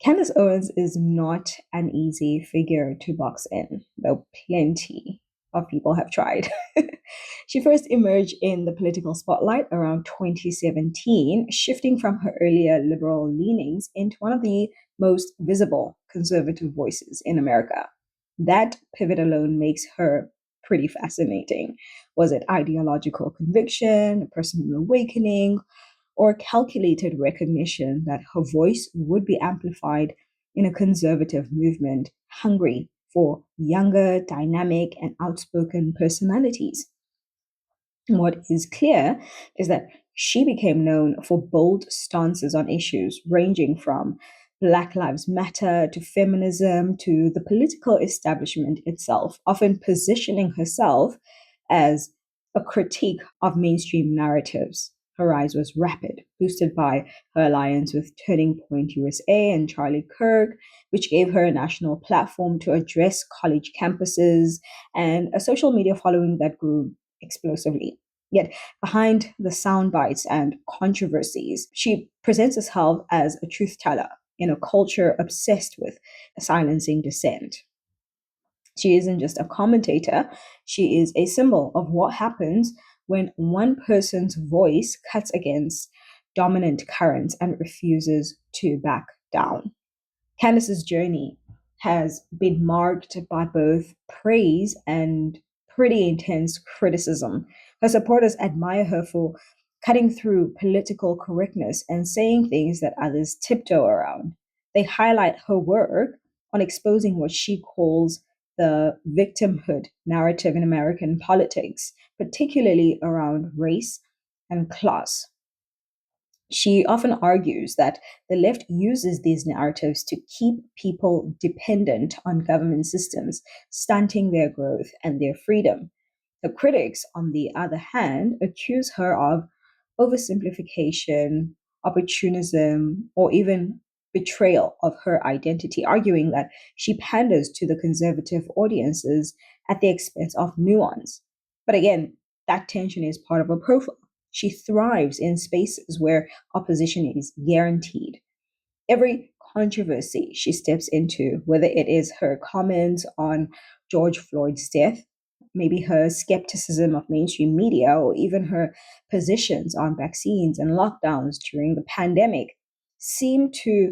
Candace Owens is not an easy figure to box in, though plenty of people have tried. She first emerged in the political spotlight around 2017, shifting from her earlier liberal leanings into one of the most visible conservative voices in America. That pivot alone makes her pretty fascinating. Was it ideological conviction, personal awakening, or calculated recognition that her voice would be amplified in a conservative movement hungry for younger, dynamic, and outspoken personalities? What is clear is that she became known for bold stances on issues ranging from Black Lives Matter to feminism to the political establishment itself, often positioning herself as a critique of mainstream narratives. Her rise was rapid, boosted by her alliance with Turning Point USA and Charlie Kirk, which gave her a national platform to address college campuses and a social media following that grew explosively. Yet, behind the sound bites and controversies, she presents herself as a truth teller in a culture obsessed with silencing dissent. She isn't just a commentator, she is a symbol of what happens when one person's voice cuts against dominant currents and refuses to back down. Candace's journey has been marked by both praise and pretty intense criticism. Her supporters admire her for cutting through political correctness and saying things that others tiptoe around. They highlight her work on exposing what she calls the victimhood narrative in American politics, particularly around race and class. She often argues that the left uses these narratives to keep people dependent on government systems, stunting their growth and their freedom. The critics, on the other hand, accuse her of oversimplification, opportunism, or even betrayal of her identity, arguing that she panders to the conservative audiences at the expense of nuance. But again, that tension is part of her profile. She thrives in spaces where opposition is guaranteed. Every controversy she steps into, whether it is her comments on George Floyd's death, maybe her skepticism of mainstream media, or even her positions on vaccines and lockdowns during the pandemic, seem to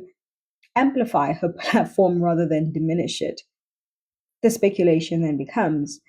amplify her platform rather than diminish it. The speculation then becomes,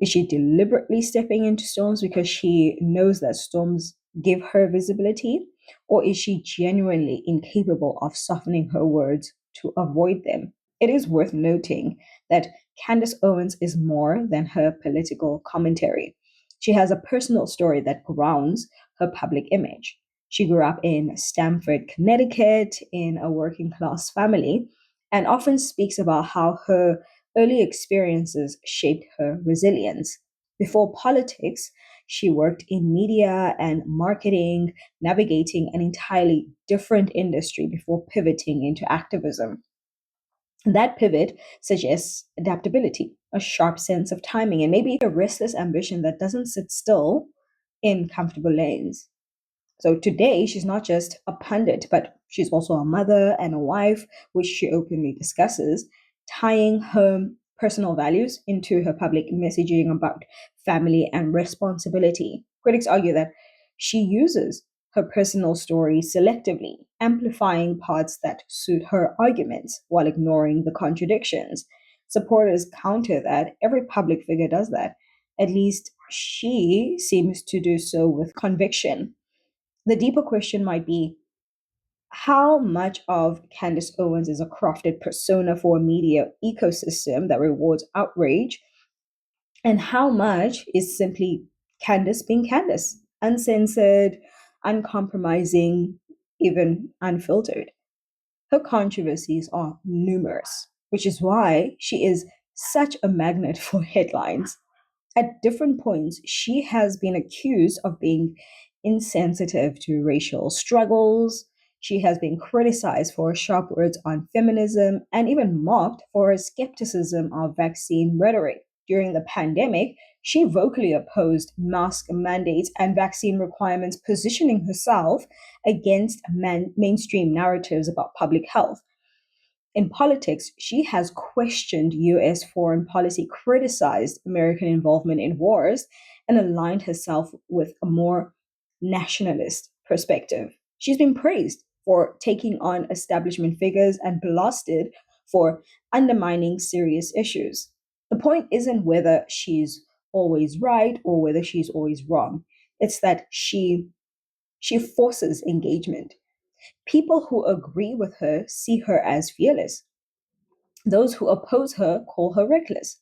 is she deliberately stepping into storms because she knows that storms give her visibility? Or is she genuinely incapable of softening her words to avoid them? It is worth noting that Candace Owens is more than her political commentary. She has a personal story that grounds her public image. She grew up in Stamford, Connecticut, in a working class family, and often speaks about how her early experiences shaped her resilience. Before politics, she worked in media and marketing, navigating an entirely different industry before pivoting into activism. That pivot suggests adaptability, a sharp sense of timing, and maybe a restless ambition that doesn't sit still in comfortable lanes. So today, she's not just a pundit, but she's also a mother and a wife, which she openly discusses, tying her personal values into her public messaging about family and responsibility. Critics argue that she uses her personal story selectively, amplifying parts that suit her arguments while ignoring the contradictions. Supporters counter that every public figure does that. At least she seems to do so with conviction. The deeper question might be, how much of Candace Owens is a crafted persona for a media ecosystem that rewards outrage, and how much is simply Candace being Candace, uncensored, uncompromising, even unfiltered? Her controversies are numerous, which is why she is such a magnet for headlines. At different points, she has been accused of being insensitive to racial struggles. She has been criticized for her sharp words on feminism and even mocked for her skepticism of vaccine rhetoric. During the pandemic, she vocally opposed mask mandates and vaccine requirements, positioning herself against mainstream narratives about public health. In politics, she has questioned US foreign policy, criticized American involvement in wars, and aligned herself with a more nationalist perspective. She's been praised for taking on establishment figures and blasted for undermining serious issues. The point isn't whether she's always right or whether she's always wrong. It's that she forces engagement. People who agree with her see her as fearless. Those who oppose her call her reckless.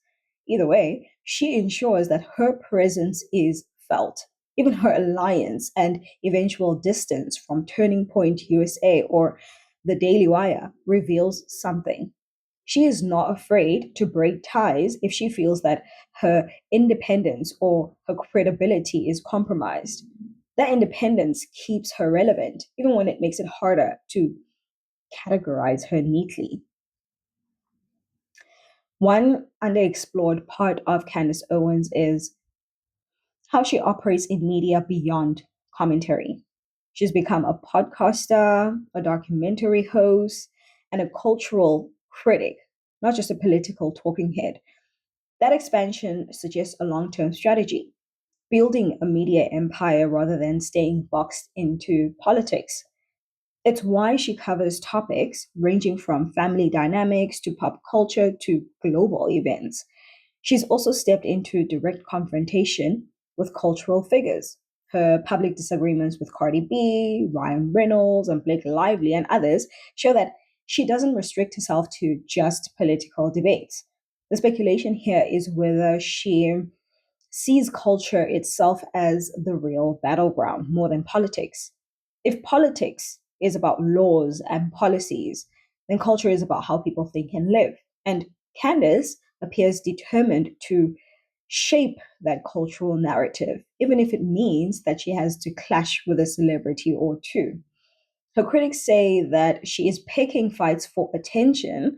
Either way, she ensures that her presence is felt. Even her alliance and eventual distance from Turning Point USA or the Daily Wire reveals something. She is not afraid to break ties if she feels that her independence or her credibility is compromised. That independence keeps her relevant, even when it makes it harder to categorize her neatly. One underexplored part of Candace Owens is how she operates in media beyond commentary. She's become a podcaster, a documentary host, and a cultural critic, not just a political talking head. That expansion suggests a long term strategy, building a media empire rather than staying boxed into politics. It's why she covers topics ranging from family dynamics to pop culture to global events. She's also stepped into direct confrontation with cultural figures. Her public disagreements with Cardi B, Ryan Reynolds, and Blake Lively, and others show that she doesn't restrict herself to just political debates. The speculation here is whether she sees culture itself as the real battleground more than politics. If politics is about laws and policies, then culture is about how people think and live. And Candace appears determined to shape that cultural narrative, even if it means that she has to clash with a celebrity or two. Her critics say that she is picking fights for attention,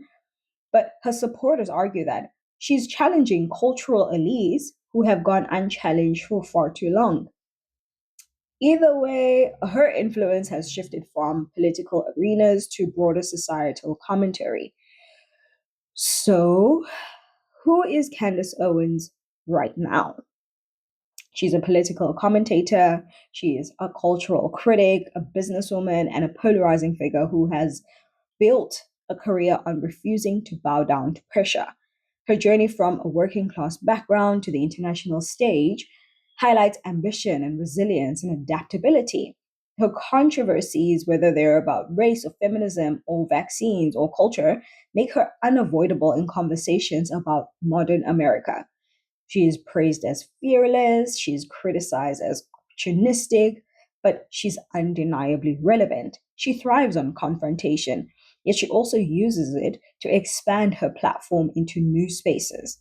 but her supporters argue that she's challenging cultural elites who have gone unchallenged for far too long. Either way, her influence has shifted from political arenas to broader societal commentary. So, who is Candace Owens right now? She's a political commentator, she is a cultural critic, a businesswoman, and a polarizing figure who has built a career on refusing to bow down to pressure. Her journey from a working class background to the international stage highlights ambition and resilience and adaptability. Her controversies, whether they're about race or feminism or vaccines or culture, make her unavoidable in conversations about modern America. She is praised as fearless, she's criticized as opportunistic, but she's undeniably relevant. She thrives on confrontation, yet she also uses it to expand her platform into new spaces.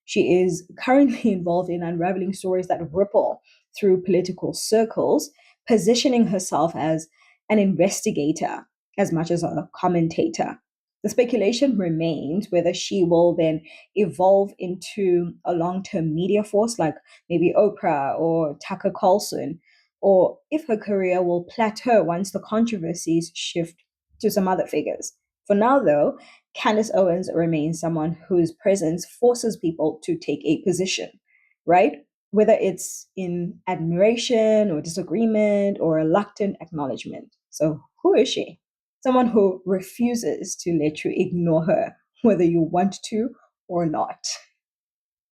She is currently involved in unraveling stories that ripple through political circles, positioning herself as an investigator as much as a commentator. The speculation remains whether she will then evolve into a long term media force like maybe Oprah or Tucker Carlson, or if her career will plateau once the controversies shift to some other figures. For now, though, Candace Owens remains someone whose presence forces people to take a position, right? Whether it's in admiration or disagreement or reluctant acknowledgement. So, who is she? Someone who refuses to let you ignore her, whether you want to or not.